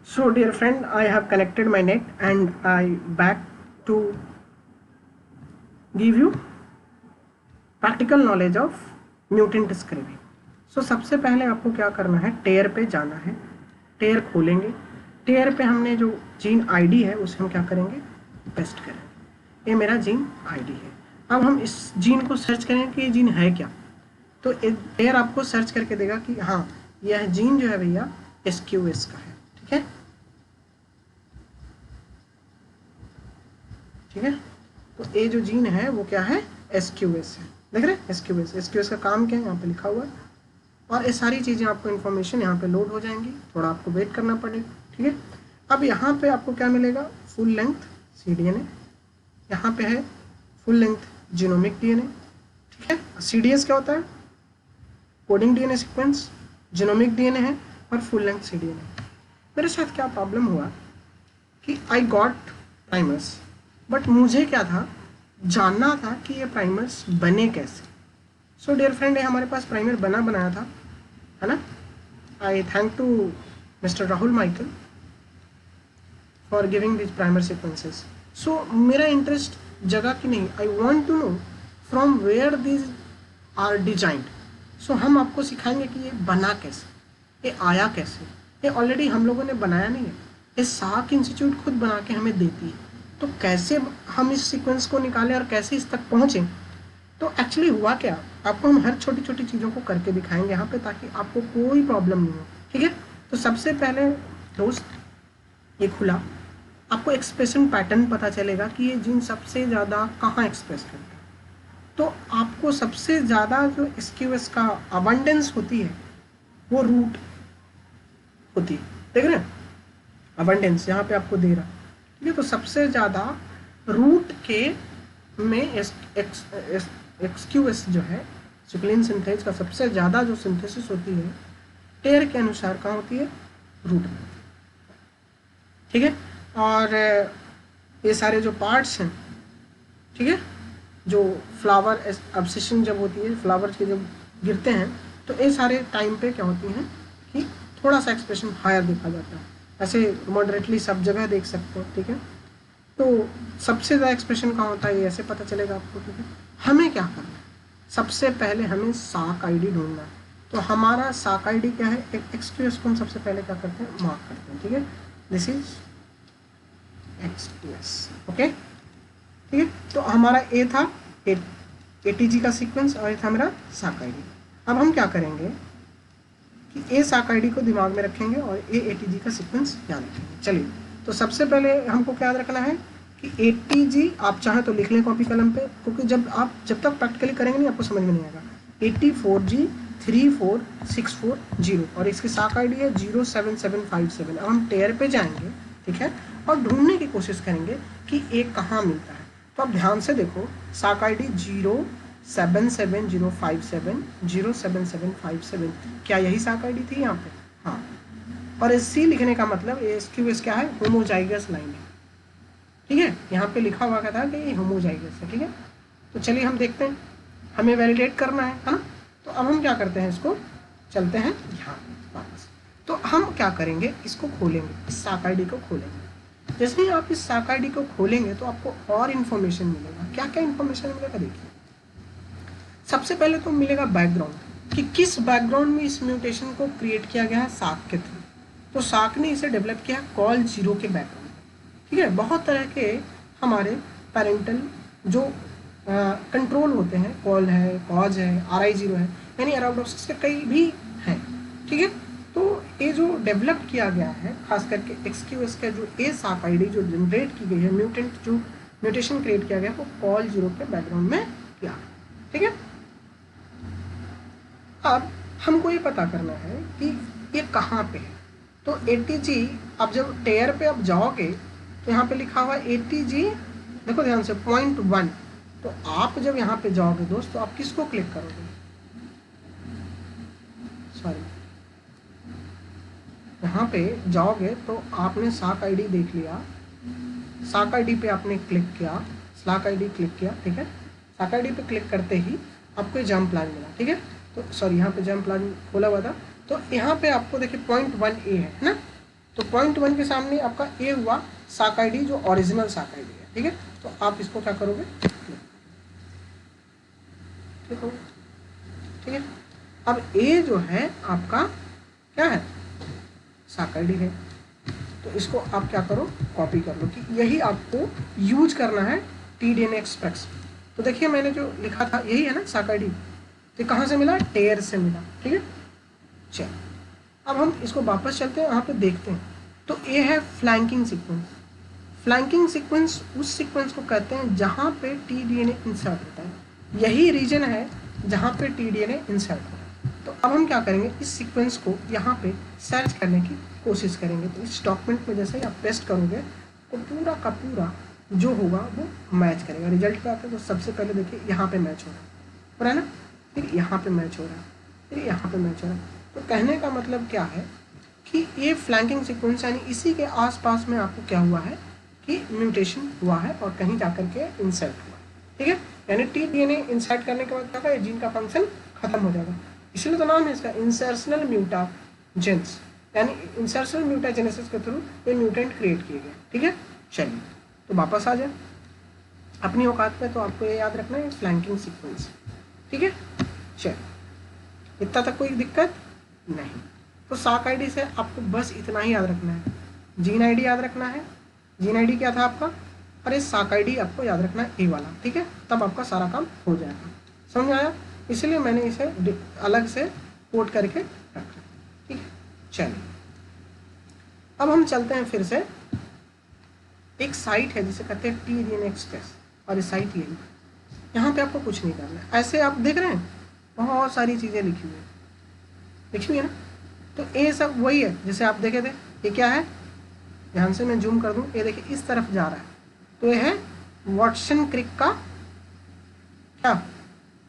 So dear friend, I have connected my net and I back to give you practical knowledge of mutant screening. So सबसे पहले आपको क्या करना है, टेयर पे जाना है, टेयर खोलेंगे, टेयर पे हमने जो जीन आईडी है उसे हम क्या करेंगे, पेस्ट करेंगे। ये मेरा जीन आईडी है। अब हम इस जीन को सर्च करेंगे कि ये जीन है क्या, तो टेयर आपको सर्च करके देगा कि हाँ यह जीन जो है भैया SQS का है। ठीक है, ठीक है। तो ये जो जीन है वो क्या है, SQS है। देख रहे हैं SQS का काम क्या है, यहाँ पे लिखा हुआ है। और ये सारी चीज़ें आपको इन्फॉर्मेशन यहाँ पे लोड हो जाएंगी, थोड़ा आपको वेट करना पड़ेगा। ठीक है, अब यहाँ पे आपको क्या मिलेगा, फुल लेंथ cDNA, यहाँ पे है फुल लेंथ जीनोमिक DNA। ठीक है, CDS क्या होता है, coding DNA sequence, genomic DNA है और फुल लेंथ cDNA। मेरे साथ क्या प्रॉब्लम हुआ कि आई गॉट प्राइमर्स, बट मुझे क्या था, जानना था कि ये प्राइमर्स बने कैसे। सो डियर फ्रेंड, ये हमारे पास प्राइमर बनाया था, है ना। I thank to mister Rahul Michael for giving this primer sequences. So मेरा इंटरेस्ट जगह कि नहीं, I want to know from where this are designed. So हम आपको सिखाएंगे कि ये बना कैसे, ये आया कैसे। ये ऑलरेडी हम लोगों ने बनाया नहीं है, ये साक इंस्टीट्यूट खुद बना के हमें देती है। तो कैसे हम इस सीक्वेंस को निकालें और कैसे इस तक पहुँचें। तो एक्चुअली हुआ क्या, आपको हम हर छोटी छोटी चीज़ों को करके दिखाएंगे यहाँ पे, ताकि आपको कोई प्रॉब्लम नहीं हो। ठीक है, तो सबसे पहले दोस्त ये खुला, आपको एक्सप्रेशन पैटर्न पता चलेगा कि ये जीन सबसे ज़्यादा कहाँ एक्सप्रेस करता है। तो आपको सबसे ज़्यादा जो SQS का अबंडेंस होती है वो रूट होती है। देख रहे हैं, अबंडेंस यहाँ पे आपको दे रहा है। ठीक है, तो सबसे ज़्यादा रूट के में SQS जो है, सिक्लिन सिंथेज का सबसे ज़्यादा जो सिंथेसिस होती है टेयर के अनुसार कहाँ होती है, रूट में। ठीक है, और ये सारे जो पार्ट्स हैं, ठीक है, जो फ्लावर अब्सेशन जब होती है, फ्लावर के जब गिरते हैं, तो ये सारे टाइम पे क्या होती हैं कि थोड़ा सा एक्सप्रेशन हायर देखा जाता है। ऐसे मॉडरेटली सब जगह देख सकते हो। ठीक है, तो सबसे ज़्यादा एक्सप्रेशन कहाँ होता है ये ऐसे पता चलेगा आपको। ठीक है, हमें क्या करना है, सबसे पहले हमें साक आईडी ढूंढना है। तो हमारा साक आईडी क्या है, एक XQS को हम सबसे पहले क्या करते हैं, मार्क करते हैं। ठीक है, दिस इज XQS। ओके, ठीक है, तो हमारा ए था ATG का सीक्वेंस और ये था मेरा साक आईडी। अब हम क्या करेंगे कि ए साक आईडी को दिमाग में रखेंगे और ATG का सीक्वेंस याद रखेंगे। चलिए, तो सबसे पहले हमको क्या याद रखना है कि ATG, आप चाहें तो लिख लें कॉपी कलम पे, क्योंकि जब तक प्रैक्टिकली करेंगे नहीं आपको समझ में नहीं आएगा। 84G 34640 और इसकी साक आईडी है 07757। अब हम टेयर पे जाएंगे, ठीक है, और ढूंढने की कोशिश करेंगे कि ए कहाँ मिलता है। तो आप ध्यान से देखो, साक आईडी 07757 क्या यही साक आईडी थी यहाँ पे, हाँ। और SC लिखने का मतलब SQS क्या है, होमोजाइगस लाइन है। ठीक है, यहाँ पे लिखा हुआ था कि ये होमोजाइगस है। ठीक है, तो चलिए हम देखते हैं, हमें वैलिडेट करना है ना। तो अब हम क्या करते हैं, इसको चलते हैं यहाँ वापस। तो हम क्या करेंगे, इसको खोलेंगे, इस साक आईडी को खोलेंगे। जैसे ही आप इस साक आईडी को खोलेंगे तो आपको और इन्फॉर्मेशन मिलेगा। क्या क्या इन्फॉर्मेशन मिलेगा, देखिए। सबसे पहले तो मिलेगा बैकग्राउंड, कि किस बैकग्राउंड में इस म्यूटेशन को क्रिएट किया गया है साक के थ्रू। तो साक ने इसे डेवलप किया कॉल 0 के बैकग्राउंड। ठीक है, बहुत तरह के हमारे पेरेंटल जो कंट्रोल होते हैं, कॉल है, कॉज है, RI0 है, यानी अराउडोसिस के कई भी हैं। ठीक है, तो ये जो डेवलप किया गया है, खास करके XQS का जो ए साक आईडी जो जनरेट की गई है, जो म्यूटेशन क्रिएट किया गया वो कॉल 0 के बैकग्राउंड में किया। ठीक है, अब हमको ये पता करना है कि ये कहाँ पे है। तो ATG, अब जब टेयर पे आप जाओगे तो यहाँ पे लिखा हुआ ATG, देखो ध्यान से, 0.1। तो आप जब यहाँ पे जाओगे दोस्त, तो आप किसको क्लिक करोगे, सॉरी, यहाँ पे जाओगे तो आपने साक आईडी देख लिया, साक आईडी पे आपने क्लिक किया, साक आईडी क्लिक किया। ठीक है, साक आईडी पे क्लिक करते ही आपको ये जंप प्लान मिला। ठीक है, तो सॉरी, यहाँ पे जंप प्लान खोला हुआ था, तो यहाँ पे आपको देखिए 0.1A है ना। तो पॉइंट 1 के सामने आपका ए हुआ साक आईडी जो ओरिजिनल साक आईडी है, ठीक है। तो आप इसको क्या करोगे, ठीक हो, ठीक है। अब ए जो है आपका क्या है, साक आईडी है, तो इसको आप क्या करो, कॉपी कर लो कि यही आपको यूज करना है TDNA एक्सप्रेस। तो देखिए मैंने जो लिखा था यही है ना साक आईडी, तो कहाँ से मिला, टेयर से मिला, ठीक है। चल अब हम इसको वापस चलते हैं, यहाँ पे देखते हैं। तो ये है फ्लैंकिंग सीक्वेंस। फ्लैंकिंग सीक्वेंस उस सीक्वेंस को कहते हैं जहाँ पे TDNA इंसर्ट होता है, यही रीजन है जहाँ पे TDNA इंसर्ट होता है। तो अब हम क्या करेंगे, इस सीक्वेंस को यहाँ पे सर्च करने की कोशिश करेंगे। तो इस डॉक्यूमेंट में जैसे ही आप पेस्ट करोगे तो पूरा का पूरा जो होगा वो मैच करेगा। रिजल्ट क्या आता है, तो सबसे पहले देखिए यहाँ पे मैच हो रहा है ना, फिर यहाँ पे मैच हो रहा है, फिर यहाँ पे मैच हो रहा है। तो कहने का मतलब क्या है कि ये फ्लैंकिंग सीक्वेंस यानी इसी के आसपास में आपको क्या हुआ है कि म्यूटेशन हुआ है और कहीं जाकर के इंसर्ट हुआ, ठीक है। यानी TDNA इंसर्ट करने के बाद क्या होगा, जीन का फंक्शन खत्म हो जाएगा। इसलिए तो नाम है इसका इंसर्शनल म्यूटाजेंस, यानी इंसर्शनल म्यूटाजेनेसिस के थ्रू ये म्यूटेंट क्रिएट किए गए, ठीक है। चलिए तो वापस आ जाए अपनी औकात पे। तो आपको ये याद रखना है फ्लैंकिंग सीक्वेंस, ठीक है। चलिए इतना तक कोई दिक्कत नहीं। तो साक आईडी से आपको बस इतना ही याद रखना है, जीन आईडी याद रखना है। जीन आईडी क्या था आपका, और इस साक आईडी आपको याद रखना है ए वाला, ठीक है। तब आपका सारा काम हो जाएगा, समझ आया। इसलिए मैंने इसे अलग से कोड करके रखा, ठीक है। चलिए अब हम चलते हैं फिर से, एक साइट है जिसे कहते हैं TDNA एक्सप्रेस, और इस साइट यही, यहाँ पे आपको कुछ नहीं करना है। ऐसे आप देख रहे हैं बहुत सारी चीज़ें लिखी हुई है ना, तो ये सब वही है जैसे आप देखे थे। ये क्या है, ध्यान से मैं जूम कर दूं, ये देखिए इस तरफ जा रहा है, तो ये है वॉटसन क्रिक का क्या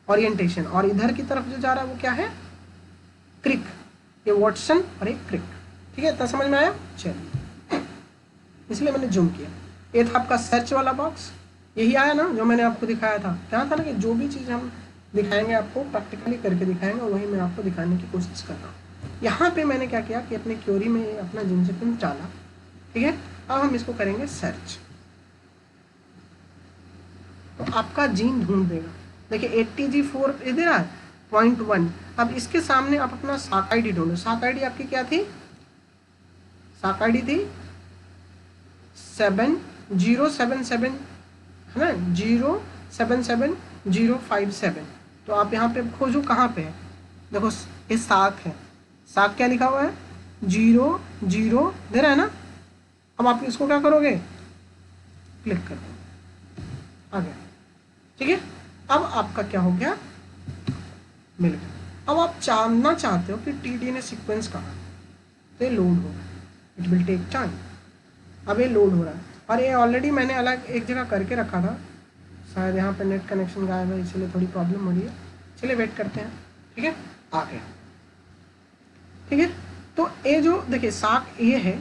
ओरिएंटेशन, और इधर की तरफ जो जा रहा है वो क्या है, क्रिक। ये वॉटसन और एक क्रिक, ठीक है। इतना समझ में आया, चलिए इसलिए मैंने जूम किया। ये था आपका सर्च वाला बॉक्स, यही आया ना जो मैंने आपको दिखाया था। क्या था ना कि जो भी चीज़ हम दिखाएंगे आपको प्रैक्टिकली करके दिखाएंगे, और वही मैं आपको दिखाने की कोशिश कर रहा हूँ। यहाँ पे मैंने क्या किया कि अपने क्वेरी में अपना जीन सीक्वेंस डाला, ठीक है। अब हम इसको करेंगे सर्च, तो आपका जीन ढूंढ देगा। देखिए 80G4 इधर है 0.1। अब इसके सामने आप अपना साक आईडी ढूंढो। साक आईडी आपकी क्या थी, साक आईडी थी 7077 है ना, 077057। तो आप यहाँ पे खोजो कहाँ पे है, देखो ये साक है, साक क्या लिखा हुआ है 00 दे रहा है ना। अब आप इसको क्या करोगे, क्लिक कर दो, आ गया, ठीक है। अब आपका क्या हो गया, मिल गया। अब आप जानना चाहते हो कि TDNA सीक्वेंस कहाँ है, तो ये लोड होगा, इट विल टेक टाइम। अब ये लोड हो रहा है, और ये ऑलरेडी मैंने अलग एक जगह करके रखा था, शायद यहाँ पे नेट कनेक्शन गायब है इसलिए थोड़ी प्रॉब्लम हो रही है। चलिए वेट करते हैं, ठीक है। आ गया, ठीक है। तो ये जो देखिए साक ये है,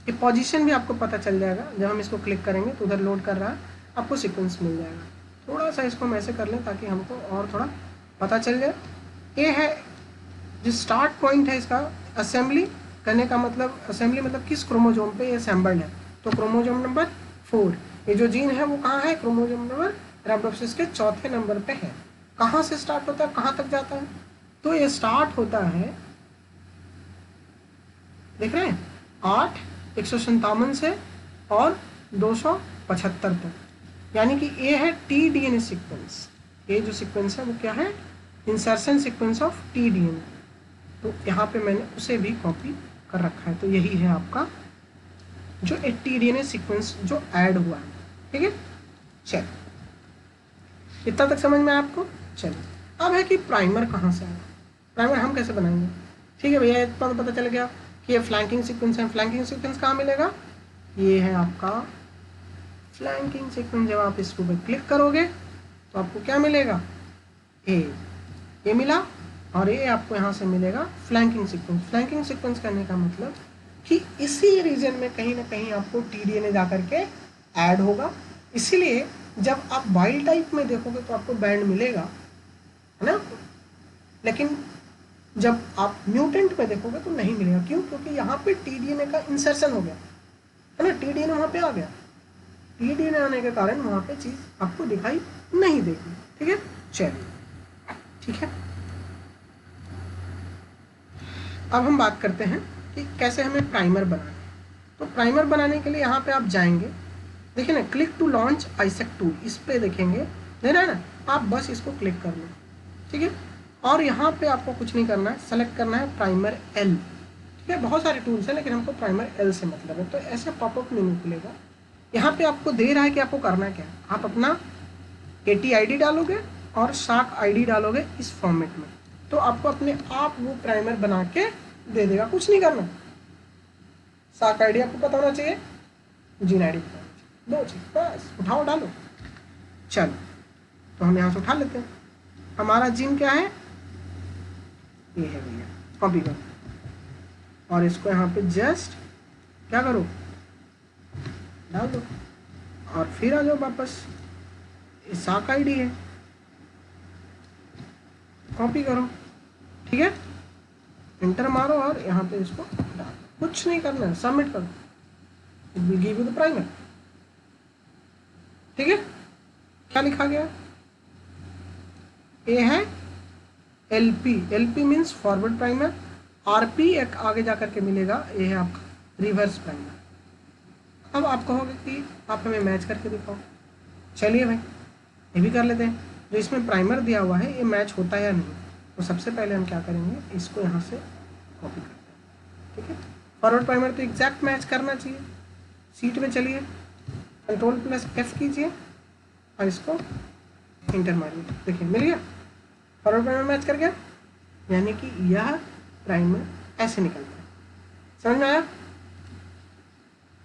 ये पोजीशन भी आपको पता चल जाएगा जब हम इसको क्लिक करेंगे, तो उधर लोड कर रहा है, आपको सीक्वेंस मिल जाएगा। थोड़ा सा इसको हम ऐसे कर लें ताकि हमको और थोड़ा पता चल जाए। ये है जो स्टार्ट पॉइंट है इसका, असेंबली करने का मतलब, असेंबली मतलब किस क्रोमोजोम पे ये असेंबल्ड है, तो क्रोमोजोम नंबर 4। ये जो जीन है वो कहाँ है, क्रोमोजोम नंबर रैप्टोप्सिस के 4थे नंबर पे है। कहाँ से स्टार्ट होता है, कहाँ तक जाता है, तो ये स्टार्ट होता है, देख रहे हैं 8 157 से और 275 तक, यानी कि ये है TDNA सीक्वेंस। ये जो सीक्वेंस है वो क्या है, इंसर्शन सीक्वेंस ऑफ TDNA। तो यहाँ पे मैंने उसे भी कॉपी कर रखा है। तो यही है आपका जो TDNA सीक्वेंस जो ऐड हुआ है, ठीक है। चलिए इतना तक समझ में आया आपको। चलिए अब है कि प्राइमर कहाँ से आया, प्राइमर हम कैसे बनाएंगे, ठीक है भैया। इतना तो पता चल गया कि ये फ्लैंकिंग सीक्वेंस है। फ्लैंकिंग सीक्वेंस कहाँ मिलेगा, ये है आपका फ्लैंकिंग सीक्वेंस। जब आप इसको पे क्लिक करोगे तो आपको क्या मिलेगा, ये मिला, और ये आपको यहाँ से मिलेगा फ्लैंकिंग सीक्वेंस। फ्लैंकिंग सीक्वेंस करने का मतलब कि इसी रीजन में कहीं ना कहीं आपको TDNA जा करके ऐड होगा। इसीलिए जब आप वाइल्ड टाइप में देखोगे तो आपको बैंड मिलेगा, है ना, लेकिन जब आप म्यूटेंट पे देखोगे तो नहीं मिलेगा। क्यों? क्योंकि यहाँ पे टीडीएनए का इंसर्शन हो गया है ना, टीडीएनए वहाँ पे आ गया। टीडीएनए आने के कारण वहाँ पे चीज़ आपको दिखाई नहीं देगी। ठीक है, चलिए ठीक है। अब हम बात करते हैं कि कैसे हमें प्राइमर बनाना है। तो प्राइमर बनाने के लिए यहाँ पे आप जाएंगे, देखिए ना, click to launch Isaac tool, इस पे देखेंगे, देख रहे हैं ना आप, बस इसको क्लिक कर लो। ठीक है, और यहाँ पे आपको कुछ नहीं करना है, सेलेक्ट करना है प्राइमर एल। ठीक है, बहुत सारे टूल्स हैं लेकिन हमको प्राइमर एल से मतलब है। तो ऐसे पॉपअप मेन्यू खुलेगा, यहाँ पे आपको दे रहा है कि आपको करना क्या है। आप अपना AT ID डालोगे और शार्क ID डालोगे इस फॉर्मेट में, तो आपको अपने आप वो प्राइमर बना के दे देगा। कुछ नहीं करना, शार्क ID आपको पता होना चाहिए, जीन ID पता होना चाहिए, दो चीज बस, उठाओ डालो। चलो, तो हम यहाँ से उठा लेते हैं। हमारा जीन क्या है, ये है भैया, कॉपी करो और इसको यहाँ पे जस्ट क्या करो, डाल दो और फिर आ जाओ वापस। शार्क ID है, कॉपी करो, ठीक है, इंटर मारो और यहाँ पे इसको डाल, कुछ नहीं करना है, सबमिट करो, it will give you the primer. ठीक है, क्या लिखा गया, ए है LP, LP means forward primer, RP एक आगे जाकर के मिलेगा, ये है आपका रिवर्स प्राइमर। अब आप कहोगे कि आप हमें मैच करके दिखाओ, चलिए भाई ये भी कर लेते हैं। जो इसमें प्राइमर दिया हुआ है ये मैच होता है या नहीं, तो सबसे पहले हम क्या करेंगे, इसको यहाँ से कॉपी करते हैं। ठीक है, फॉरवर्ड प्राइमर तो एग्जैक्ट मैच करना चाहिए। सीट में चलिए, Ctrl+F कीजिए और इसको इंटर मारिए, देखिए मिल गया, फॉरवर्ड प्राइमर मैच कर गया। यानी कि यह प्राइमर ऐसे निकलता है, समझ में आया।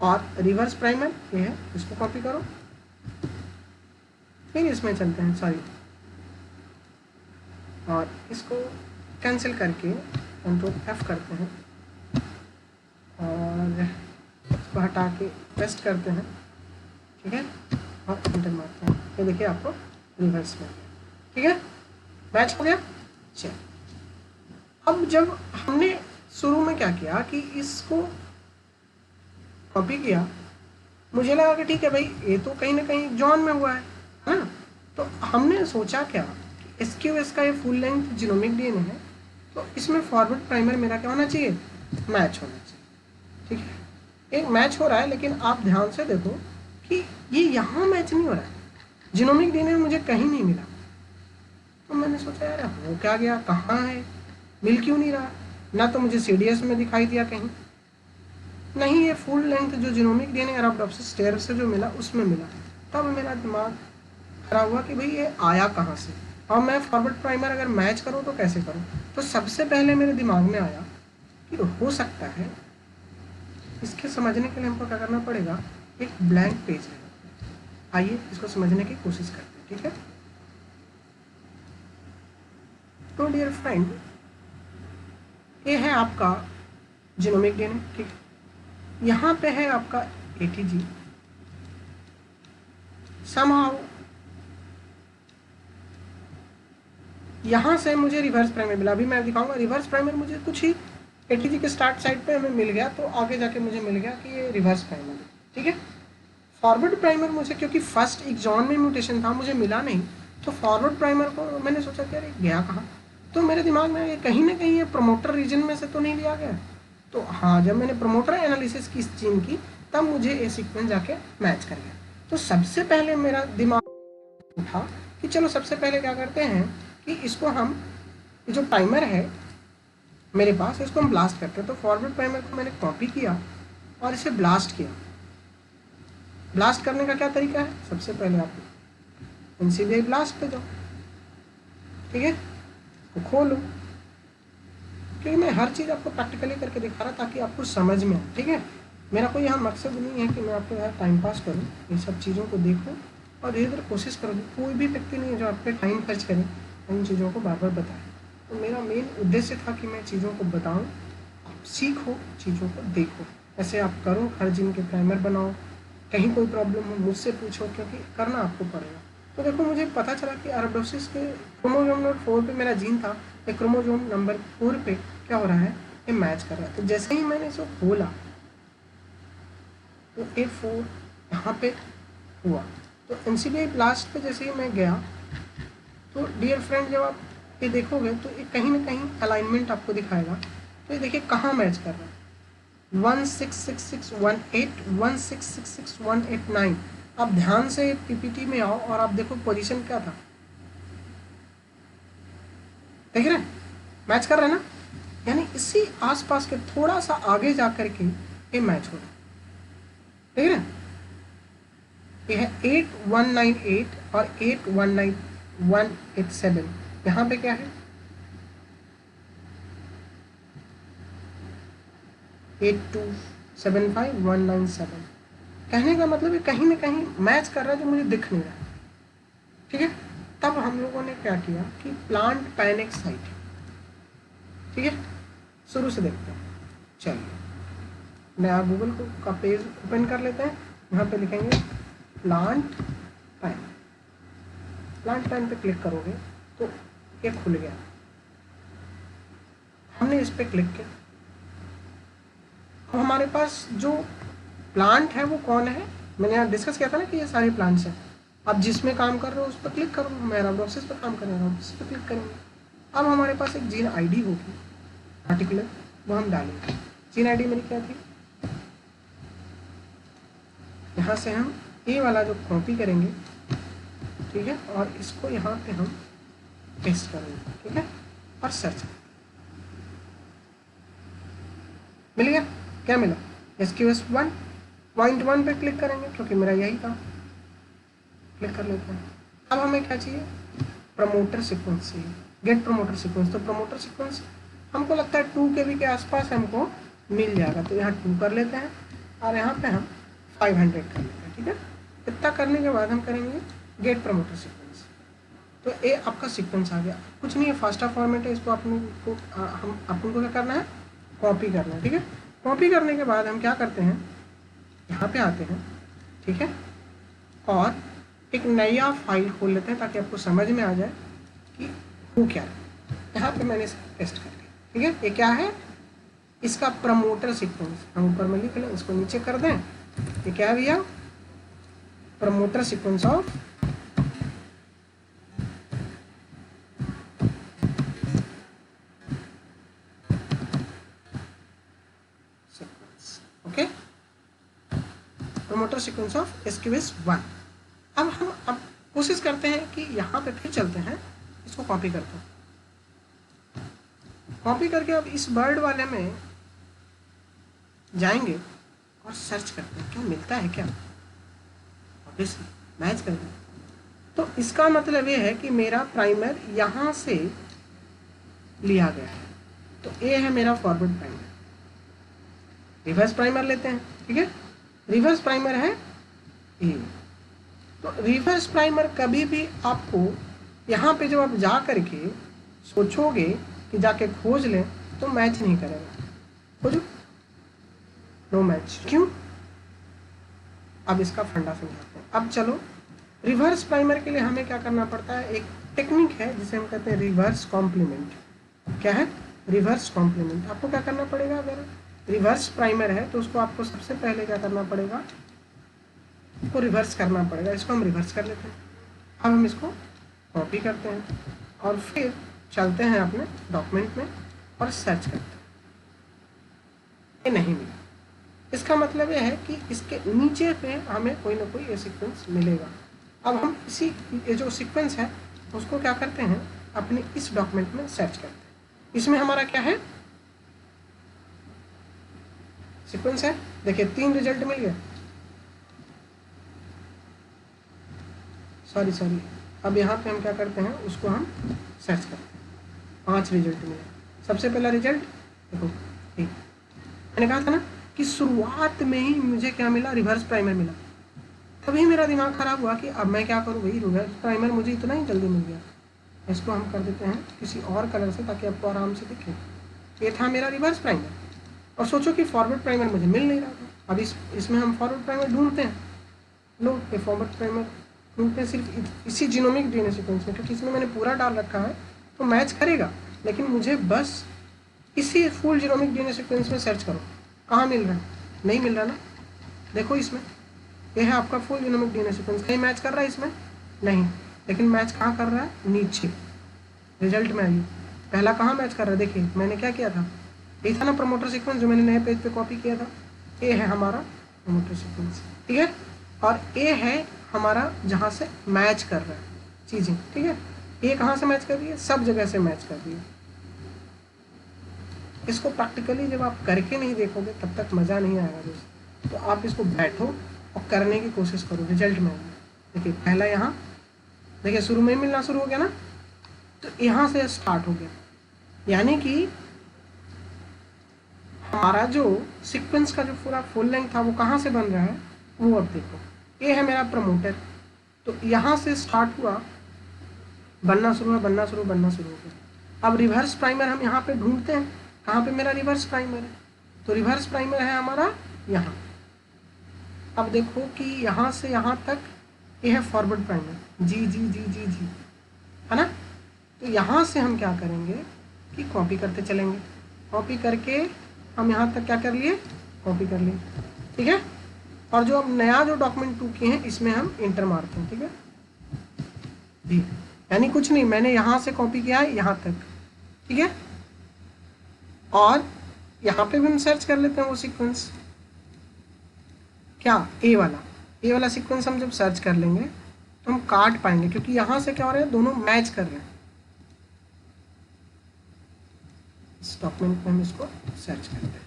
और रिवर्स प्राइमर ये है, इसको कॉपी करो, फिर इसमें चलते हैं, सॉरी, और इसको कैंसिल करके Ctrl+F करते हैं और इसको हटा के पेस्ट करते हैं। ठीक है, और इंटर मारते हैं, ये देखिए आपको रिवर्स में। ठीक है, मैच हो गया। चलिए, अब जब हमने शुरू में क्या किया कि इसको कॉपी किया, मुझे लगा कि ठीक है भाई ये तो कहीं ना कहीं जॉन में हुआ है ना, तो हमने सोचा क्या, SQS का ये फुल लेंथ जीनोमिक DNA है, तो इसमें फॉरवर्ड प्राइमर मेरा क्या होना चाहिए, मैच होना चाहिए। ठीक है, एक मैच हो रहा है, लेकिन आप ध्यान से देखो कि ये यहाँ मैच नहीं हो रहा है, जीनोमिक DNA में मुझे कहीं नहीं मिला। तो मैंने सोचा यार हो क्या गया, कहाँ है, मिल क्यों नहीं रहा, ना तो मुझे CDS में दिखाई दिया कहीं, नहीं ये फुल लेंथ जो जीनोमिक DNA अरबडोप्सिस स्टेरस से जो मिला उसमें मिला। तब मेरा दिमाग खराब हुआ कि भाई ये आया कहाँ से, और मैं फॉरवर्ड प्राइमर अगर मैच करूँ तो कैसे करूँ। तो सबसे पहले मेरे दिमाग में आया कि हो सकता है, इसके समझने के लिए हमको क्या करना पड़ेगा, एक ब्लैंक पेज है। आइए इसको समझने की कोशिश करते हैं। ठीक है, तो डियर फ्रेंड, ये है आपका जीनोमिक DNA। ठीक है, यहाँ पे है आपका ATG, समहाउ यहाँ से मुझे रिवर्स प्राइमर मिला। अभी मैं दिखाऊंगा रिवर्स प्राइमर मुझे कुछ ही ATG के स्टार्ट साइड पे हमें मिल गया, तो आगे जाके मुझे मिल गया कि ये रिवर्स प्राइमर है। ठीक है, फॉरवर्ड प्राइमर मुझे क्योंकि फर्स्ट एक्सॉन में म्यूटेशन था मुझे मिला नहीं, तो फॉरवर्ड प्राइमर को मैंने सोचा कि अरे गया कहाँ, तो मेरे दिमाग में ये कहीं ना कहीं ये प्रमोटर रीजन में से तो नहीं लिया गया। तो हाँ, जब मैंने प्रमोटर एनालिसिस की इस जीन की, तब मुझे ये सीक्वेंस जाके मैच कर गया। तो सबसे पहले मेरा दिमाग उठा कि चलो सबसे पहले क्या करते हैं कि इसको हम, जो टाइमर है मेरे पास, इसको हम ब्लास्ट करते हैं। तो फॉरवर्ड प्राइमर को मैंने कॉपी किया और इसे ब्लास्ट किया। ब्लास्ट करने का क्या तरीका है, सबसे पहले आप NCBI ब्लास्ट पे जाओ। ठीक है, तो खोलो, क्योंकि मैं हर चीज़ आपको प्रैक्टिकली करके दिखा रहा ताकि आपको समझ में आए। ठीक है, मेरा कोई यहाँ मकसद नहीं है कि मैं आपको यहाँ टाइम पास करूँ, ये सब चीज़ों को देखो और धीरे धीरे कोशिश करो। कोई भी व्यक्ति नहीं है जो आप पे टाइम खर्च करे इन चीज़ों को बार बार बताए। तो मेरा मेन उद्देश्य था कि मैं चीज़ों को बताऊँ, आप सीखो, चीज़ों को देखो, ऐसे आप करो, हर जीन के प्राइमर बनाओ। कहीं कोई प्रॉब्लम हो मुझसे पूछो, क्योंकि करना आपको पड़ेगा। तो देखो मुझे पता चला कि अरबडोसिस के क्रोमोसोम नंबर 4 पे मेरा जीन था, एक क्रोमोसोम नंबर 4 पे क्या हो रहा है, ये मैच कर रहा है। तो जैसे ही मैंने इसको खोला तो A4 यहाँ पे हुआ। तो NCBI ब्लास्ट पे जैसे ही मैं गया तो डियर फ्रेंड जब आप ये देखोगे तो ये कहीं ना कहीं अलाइनमेंट आपको दिखाएगा। तो ये देखिए कहाँ मैच कर रहा है, 166618 166618 आप ध्यान से पीपीटी में आओ और आप देखो पोजीशन क्या था, देख रहे हैं मैच कर रहा है ना, यानी इसी आसपास के थोड़ा सा आगे जा करके ये मैच हो रहा है, देख रहे हैं। ये है 8198 और 819187, यहाँ पे क्या है 8275197। कहने का मतलब है कहीं ना कहीं मैच कर रहा है जो मुझे दिख नहीं रहा, ठीक है। तब हम लोगों ने क्या किया कि प्लांट पैनिक साइट, ठीक है, शुरू से देखते हैं। चलिए नया गूगल का पेज ओपन कर लेते हैं, यहाँ पे लिखेंगे प्लांट पैन। प्लांट पैन पे क्लिक करोगे तो ये खुल गया, हमने इस पे क्लिक किया। अब हमारे पास जो प्लांट है वो कौन है, मैंने यहाँ डिस्कस किया था ना कि ये सारे प्लांट्स हैं। आप जिसमें काम कर रहे हो उस पर क्लिक करो, मैं अरबडोसिस पर काम कर रहा हूँ, इस पर क्लिक करेंगे। अब हमारे पास एक जीन आईडी होगी पार्टिकुलर, वो हम डालेंगे। जीन आईडी मेरी क्या थी, यहाँ से हम ये वाला जो कॉपी करेंगे, ठीक है, और इसको यहाँ पे हम पेस्ट करेंगे, ठीक है, और सर्च करेंगे। मिल गया, क्या मिला, SQS 1.1 पे क्लिक करेंगे क्योंकि मेरा यही था, क्लिक कर लेते हैं। अब हमें क्या चाहिए, प्रमोटर सीक्वेंस चाहिए, गेट प्रमोटर सीक्वेंस। तो प्रमोटर सीक्वेंस हमको लगता है 2 KB के आसपास हमको मिल जाएगा, तो यहाँ 2 कर लेते हैं और यहाँ पे हम 500 कर लेते हैं, ठीक है। इतना करने के बाद हम करेंगे गेट प्रमोटर सीक्वेंस। तो ये आपका सीक्वेंस आ गया, कुछ नहीं है, फास्टा फॉर्मेट है, इसको अपन को क्या करना है, कॉपी करना है, ठीक है। कॉपी करने के बाद हम क्या करते हैं, यहाँ पे आते हैं, ठीक है, और एक नया फाइल खोल लेते हैं ताकि आपको समझ में आ जाए कि वो क्या है। यहाँ पे मैंने इसे पेस्ट कर दिया, ठीक है। ये क्या है, इसका प्रमोटर सीक्वेंस, हम ऊपर में लिख लें, इसको नीचे कर दें। ये क्या है भैया, promoter sequence of sequence, okay, promoter sequence of SQS 1। अब हम कोशिश करते हैं कि यहाँ पे फिर चलते हैं, इसको कॉपी करते हैं, कॉपी करके अब इस बर्ड वाले में जाएंगे और सर्च करते हैं क्या मिलता है, क्या ऑब्वियसली मैच कर दें। तो इसका मतलब ये है कि मेरा प्राइमर यहाँ से लिया गया है, तो ये है मेरा फॉरवर्ड प्राइमर। रिवर्स प्राइमर लेते हैं, ठीक है, रिवर्स प्राइमर है ये। तो रिवर्स प्राइमर कभी भी आपको यहाँ पे जब आप जा करके सोचोगे कि जाके खोज लें तो मैच नहीं करेगा, खोजो नो मैच, क्यों। अब इसका फंडा समझाते हैं। अब चलो रिवर्स प्राइमर के लिए हमें क्या करना पड़ता है, एक टेक्निक है जिसे हम कहते हैं रिवर्स कॉम्प्लीमेंट। क्या है, रिवर्स कॉम्प्लीमेंट। आपको क्या करना पड़ेगा, अगर रिवर्स प्राइमर है तो उसको आपको सबसे पहले क्या करना पड़ेगा, को रिवर्स करना पड़ेगा। इसको हम रिवर्स कर लेते हैं। अब हम इसको कॉपी करते हैं और फिर चलते हैं अपने डॉक्यूमेंट में और सर्च करते हैं, ये नहीं मिला। इसका मतलब यह है कि इसके नीचे पे हमें कोई ना कोई ये सीक्वेंस मिलेगा। अब हम इसी ये जो सीक्वेंस है उसको क्या करते हैं, अपने इस डॉक्यूमेंट में सर्च करते हैं। इसमें हमारा क्या है, सीक्वेंस है, देखिए 3 रिजल्ट मिल गए। सॉरी, अब यहाँ पे हम क्या करते हैं, उसको हम सर्च करते हैं। 5 रिजल्ट मिले। सबसे पहला रिजल्ट देखो, ठीक, मैंने कहा था ना कि शुरुआत में ही मुझे क्या मिला, रिवर्स प्राइमर मिला। तभी मेरा दिमाग ख़राब हुआ कि अब मैं क्या करूँ, वही रिवर्स प्राइमर मुझे इतना ही जल्दी मिल गया। इसको हम कर देते हैं किसी और कलर से ताकि आपको आराम से दिखे। ये था मेरा रिवर्स प्राइमर, और सोचो कि फॉरवर्ड प्राइमर मुझे मिल नहीं रहा था। अब इसमें हम फॉरवर्ड प्राइमर ढूंढते हैं। लो, ये फॉरवर्ड प्राइमर ढूंढते सिर्फ इसी जीनोमिक डीएनए सीक्वेंस में, क्योंकि इसमें मैंने पूरा डाल रखा है तो मैच करेगा, लेकिन मुझे बस इसी फुल जीनोमिक डीएनए सीक्वेंस में सर्च करो, कहाँ मिल रहा है, नहीं मिल रहा ना। देखो इसमें ये है आपका फुल जीनोमिक डीएनए सीक्वेंस, कहीं मैच कर रहा है इसमें नहीं, लेकिन मैच कहाँ कर रहा है, नीचे रिजल्ट में आइए। पहला कहाँ मैच कर रहा है, देखिए मैंने क्या किया था, ये था ना प्रमोटर सीक्वेंस जो मैंने नए पेज पे कॉपी किया था, ये है हमारा प्रमोटर सीक्वेंस, ठीक है। और ये है हमारा जहाँ से मैच कर रहा है चीज़ें, ठीक है। ये कहाँ से मैच कर रही है, सब जगह से मैच कर रही है। इसको प्रैक्टिकली जब आप करके नहीं देखोगे तब तक मज़ा नहीं आएगा दोस्तों। तो आप इसको बैठो और करने की कोशिश करो, रिजल्ट में आएगा। देखिए पहला यहाँ देखिए शुरू में ही मिलना शुरू हो गया ना, तो यहाँ से स्टार्ट हो गया, यानी कि हमारा जो सीक्वेंस का जो पूरा फुल लेंथ था वो कहाँ से बन रहा है, वो अब देखो ये है मेरा प्रमोटर, तो यहाँ से स्टार्ट हुआ, बनना शुरू हुआ, बनना शुरू हो गया। अब रिवर्स प्राइमर हम यहाँ पे ढूंढते हैं, कहाँ पे मेरा रिवर्स प्राइमर है, तो रिवर्स प्राइमर है हमारा यहाँ। अब देखो कि यहाँ से यहाँ तक ये है फॉरवर्ड प्राइमर, जी जी जी जी जी, है ना। तो यहाँ से हम क्या करेंगे कि कॉपी करते चलेंगे, कॉपी करके हम यहाँ तक क्या कर लिए, कॉपी कर लिए, ठीक है। और जो अब नया जो डॉक्यूमेंट 2 किए हैं इसमें हम इंटर मारते हैं, ठीक है जी, यानी कुछ नहीं, मैंने यहाँ से कॉपी किया है यहाँ तक, ठीक है। और यहाँ पे भी हम सर्च कर लेते हैं वो सीक्वेंस, क्या ए वाला सीक्वेंस हम जब सर्च कर लेंगे तो हम काट पाएंगे, क्योंकि यहाँ से क्या हो रहा है, दोनों मैच कर रहे हैं। इस डॉक्यूमेंट में हम इसको सर्च करते हैं,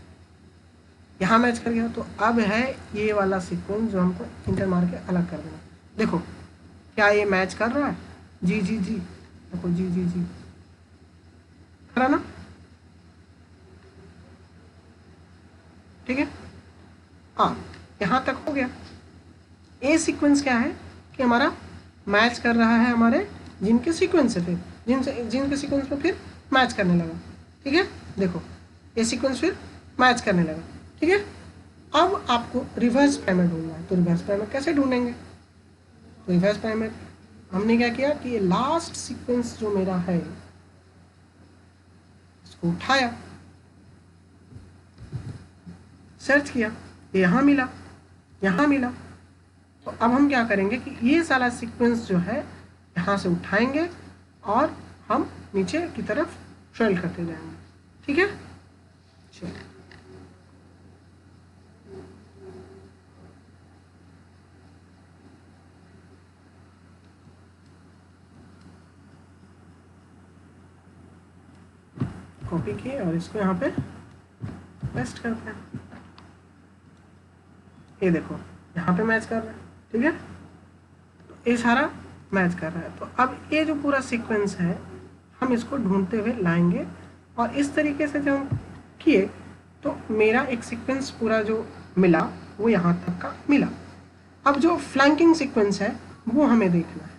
यहाँ मैच कर गया, तो अब है ये वाला सीक्वेंस जो हमको इंटर मार के अलग कर देना। देखो क्या ये मैच कर रहा है, जी जी जी, देखो जी जी जी कर रहा ना, ठीक है। हाँ यहाँ तक हो गया। ए सीक्वेंस क्या है कि हमारा मैच कर रहा है हमारे जिनके सीक्वेंस से, फिर जिनके सीक्वेंस में फिर मैच करने लगा, ठीक है। देखो ये सीक्वेंस फिर मैच करने लगा, ठीक है। अब आपको रिवर्स प्राइमर ढूंढना है, तो रिवर्स प्राइमर कैसे ढूंढेंगे, तो रिवर्स प्राइमर हमने क्या किया कि ये लास्ट सीक्वेंस जो मेरा है इसको उठाया, सर्च किया, यहाँ मिला, यहाँ मिला, तो अब हम क्या करेंगे कि ये सारा सीक्वेंस जो है यहाँ से उठाएंगे और हम नीचे की तरफ ट्रेल करते जाएंगे, ठीक है। चलिए कॉपी किए और इसको यहाँ पे पेस्ट करते हैं, ये देखो यहाँ पे मैच कर रहा है, ठीक है। तो ये सारा मैच कर रहा है, तो अब ये जो पूरा सीक्वेंस है हम इसको ढूंढते हुए लाएंगे, और इस तरीके से जब हम किए तो मेरा एक सीक्वेंस पूरा जो मिला वो यहाँ तक का मिला। अब जो फ्लैंकिंग सीक्वेंस है वो हमें देखना है,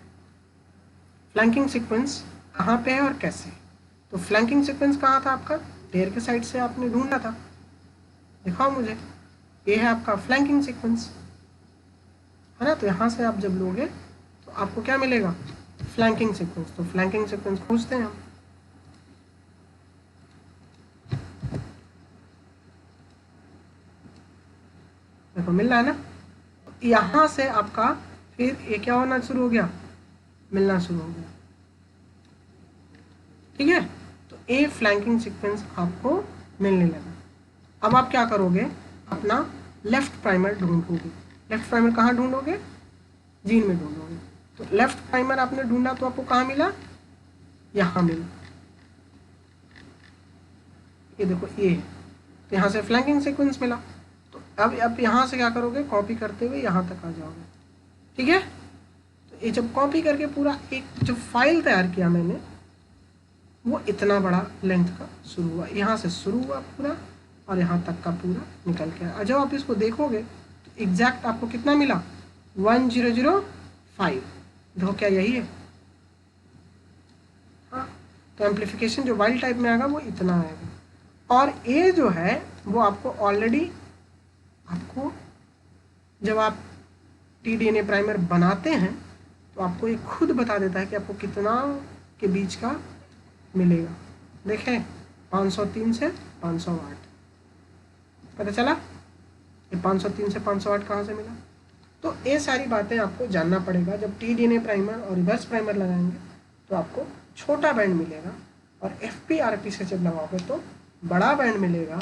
फ्लैंकिंग सीक्वेंस कहाँ पे है और कैसे। तो फ्लैंकिंग सीक्वेंस कहाँ था आपका, टेयर के साइड से आपने ढूंढना था, दिखाओ मुझे, ये है आपका फ्लैंकिंग सीक्वेंस, है ना। तो यहाँ से आप जब लोगे तो आपको क्या मिलेगा, फ्लैंकिंग सीक्वेंस। तो फ्लैंकिंग सीक्वेंस खोजते हैं हम, देखो मिल रहा है ना। यहाँ से आपका फिर ये क्या होना शुरू हो गया, मिलना शुरू हो गया, ठीक है। तो ए फ्लैंकिंग सीक्वेंस आपको मिलने लगा। अब आप क्या करोगे, अपना लेफ्ट प्राइमर ढूंढोगे। लेफ्ट प्राइमर कहाँ ढूंढोगे, जीन में ढूंढोगे। तो लेफ्ट प्राइमर आपने ढूंढा तो आपको कहाँ मिला, यहाँ मिला, ये देखो ये है, तो यहाँ से फ्लैंकिंग सीक्वेंस मिला। तो अब यहाँ से क्या करोगे, कॉपी करते हुए यहाँ तक आ जाओगे, ठीक है। तो ये जब कॉपी करके पूरा एक जो फाइल तैयार किया मैंने वो इतना बड़ा लेंथ का शुरू हुआ, यहाँ से शुरू हुआ पूरा और यहाँ तक का पूरा निकल के आया। जब आप इसको देखोगे तो एग्जैक्ट आपको कितना मिला, 1005। देखो क्या यही है, हाँ। तो एम्पलीफिकेशन जो वाइल्ड टाइप में आएगा वो इतना आएगा। और ये जो है वो आपको ऑलरेडी, आपको जब आप टीडीएनए प्राइमर बनाते हैं तो आपको ये खुद बता देता है कि आपको कितना के बीच का मिलेगा। देखें 503 से 508 पता चला, ये 503 से 508 कहाँ से मिला। तो ये सारी बातें आपको जानना पड़ेगा। जब TDNA प्राइमर और रिवर्स प्राइमर लगाएंगे तो आपको छोटा बैंड मिलेगा, और FP-RP से जब लगाओगे तो बड़ा बैंड मिलेगा।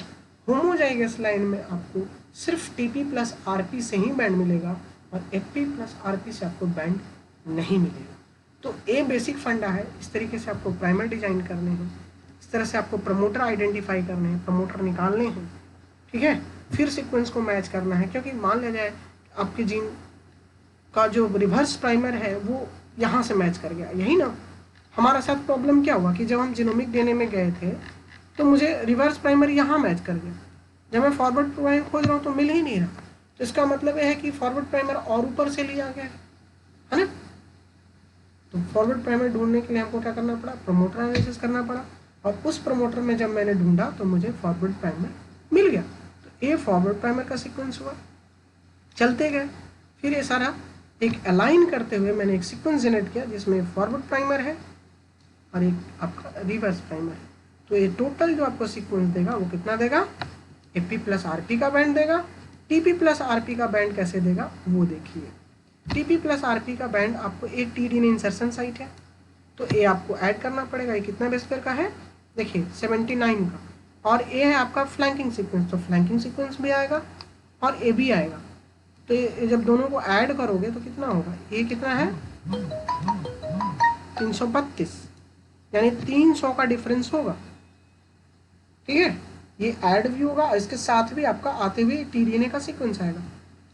होमोजाइगस लाइन में आपको सिर्फ TP प्लस RP से ही बैंड मिलेगा, और FP प्लस RP से आपको बैंड नहीं मिलेगा। तो ये बेसिक फंडा है। इस तरीके से आपको प्राइमर डिजाइन करने हैं, इस तरह से आपको प्रमोटर आइडेंटिफाई करने हैं, प्रमोटर निकालने हैं, ठीक है। फिर सीक्वेंस को मैच करना है, क्योंकि मान लिया जाए आपके जीन का जो रिवर्स प्राइमर है वो यहाँ से मैच कर गया, यही ना हमारा साथ प्रॉब्लम क्या हुआ कि जब हम जीनोमिक देने में गए थे तो मुझे रिवर्स प्राइमर यहाँ मैच कर गया, जब मैं फॉरवर्ड प्राइमर खोज रहा हूँ तो मिल ही नहीं रहा। तो इसका मतलब यह है कि फॉरवर्ड प्राइमर और ऊपर से लिया गया है ना। तो फॉरवर्ड प्राइमर ढूंढने के लिए हमको क्या करना पड़ा, प्रमोटर एनालिसिस करना पड़ा, और उस प्रमोटर में जब मैंने ढूंढा तो मुझे फॉरवर्ड प्राइमर मिल गया। तो ये फॉरवर्ड प्राइमर का सीक्वेंस हुआ। चलते गए, फिर ये सारा एक अलाइन करते हुए मैंने एक सीक्वेंस जनरेट किया जिसमें फॉरवर्ड प्राइमर है और एक आपका रिवर्स प्राइमर है। तो ये टोटल जो आपको सीक्वेंस देगा वो कितना देगा, FP प्लस RP का बैंड देगा। TP प्लस RP का बैंड कैसे देगा वो देखिए। TP प्लस RP का बैंड आपको एक TDNA इंसर्शन साइट है, तो ये आपको ऐड करना पड़ेगा। ये कितना बेस पेयर का है, देखिए 79 का, और ये है आपका फ्लैंकिंग सीक्वेंस, तो फ्लैंकिंग सीक्वेंस भी आएगा और ये भी आएगा। तो ये जब दोनों को ऐड करोगे तो कितना होगा, ये कितना है 332, यानी 300 का डिफरेंस होगा, ठीक है। ये ऐड भी होगा, इसके साथ भी आपका आते हुए TDNA का सीक्वेंस आएगा।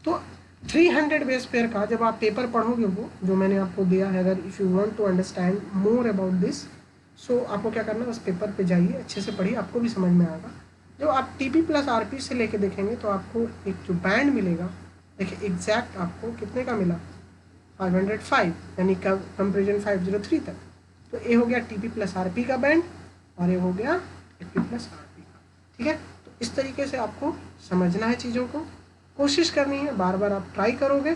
तो 300 बेस पेयर का जब आप पेपर पढ़ोगे, वो जो मैंने आपको दिया है, अगर if you want to understand more about this, so आपको क्या करना है, बस पेपर पे जाइए, अच्छे से पढ़िए, आपको भी समझ में आएगा। जब आप TP प्लस RP से लेके देखेंगे तो आपको एक जो बैंड मिलेगा, देखिए एग्जैक्ट आपको कितने का मिला, 505, यानी कंपेरिजन 503 तक। तो ये हो गया TP प्लस RP का बैंड, और ये हो गया FP प्लस RP का, ठीक है। तो इस तरीके से आपको समझना है चीज़ों को, कोशिश करनी है, बार बार आप ट्राई करोगे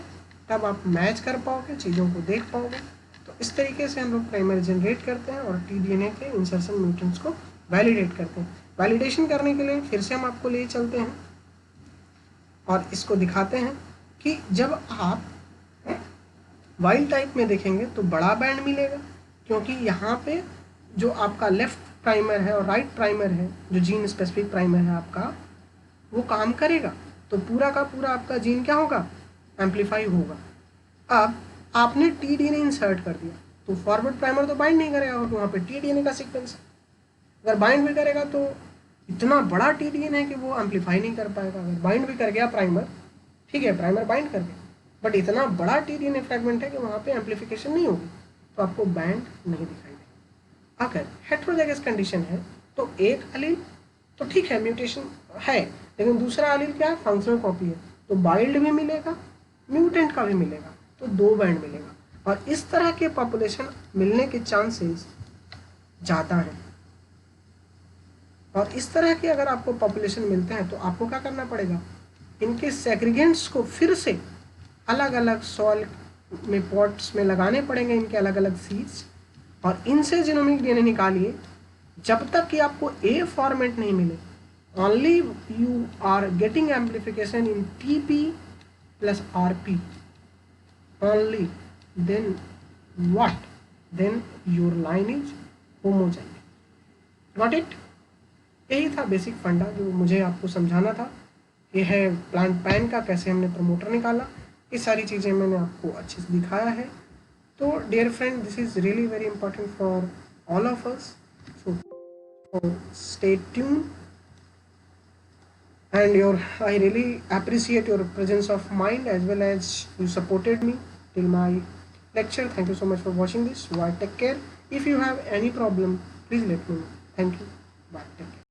तब आप मैच कर पाओगे, चीज़ों को देख पाओगे। तो इस तरीके से हम लोग प्राइमर जनरेट करते हैं और TDNA के इंसर्शन म्यूटेंट्स को वैलिडेट करते हैं। वैलिडेशन करने के लिए फिर से हम आपको ले चलते हैं और इसको दिखाते हैं कि जब आप वाइल्ड टाइप में देखेंगे तो बड़ा बैंड मिलेगा, क्योंकि यहाँ पे जो आपका लेफ्ट प्राइमर है और राइट प्राइमर है, जो जीन स्पेसिफिक प्राइमर है आपका, वो काम करेगा। तो पूरा का पूरा आपका जीन क्या होगा, एम्पलीफाई होगा। अब आपने TDNA इंसर्ट कर दिया तो फॉरवर्ड प्राइमर तो बाइंड नहीं करेगा, और वहाँ पे TDNA का सीक्वेंस है। अगर बाइंड भी करेगा तो इतना बड़ा TDNA है कि वो एम्पलीफाई नहीं कर पाएगा। अगर बाइंड भी कर गया प्राइमर, ठीक है, प्राइमर बाइंड कर गया, बट इतना बड़ा TDNA फ्रेगमेंट है कि वहाँ पे एम्पलीफिकेशन नहीं होगी, तो आपको बैंड नहीं दिखाई देगा। अगर हेट्रोजाइगस कंडीशन है तो एक एलील तो ठीक है, म्यूटेशन है, लेकिन दूसरा एलील क्या है, फंक्शनल कॉपी है, तो बाइल्ड भी मिलेगा, म्यूटेंट का भी मिलेगा, तो 2 बैंड मिलेगा। और इस तरह के पॉपुलेशन मिलने के चांसेस ज़्यादा हैं। और इस तरह के अगर आपको पॉपुलेशन मिलते हैं तो आपको क्या करना पड़ेगा, इनके सेग्रीगेंट्स को फिर से अलग अलग सॉइल में पॉट्स में लगाने पड़ेंगे, इनके अलग अलग सीड्स, और इनसे जीनोमिक DNA निकालिए जब तक कि आपको A फॉर्मेट नहीं मिले। Only you are getting amplification in TP plus RP only, then what, then your line is homozygous. Got it? यही था बेसिक फंडा जो मुझे आपको समझाना था। ये है प्लांट पैन का, कैसे हमने प्रमोटर निकाला, ये सारी चीज़ें मैंने आपको अच्छे से दिखाया है। तो dear friend, this is really very important for all of us, so stay tune, and I really appreciate your presence of mind as well as you supported me till my lecture. Thank you so much for watching this. Bye, take care. If you have any problem, please let me know. Thank you. Bye, take care.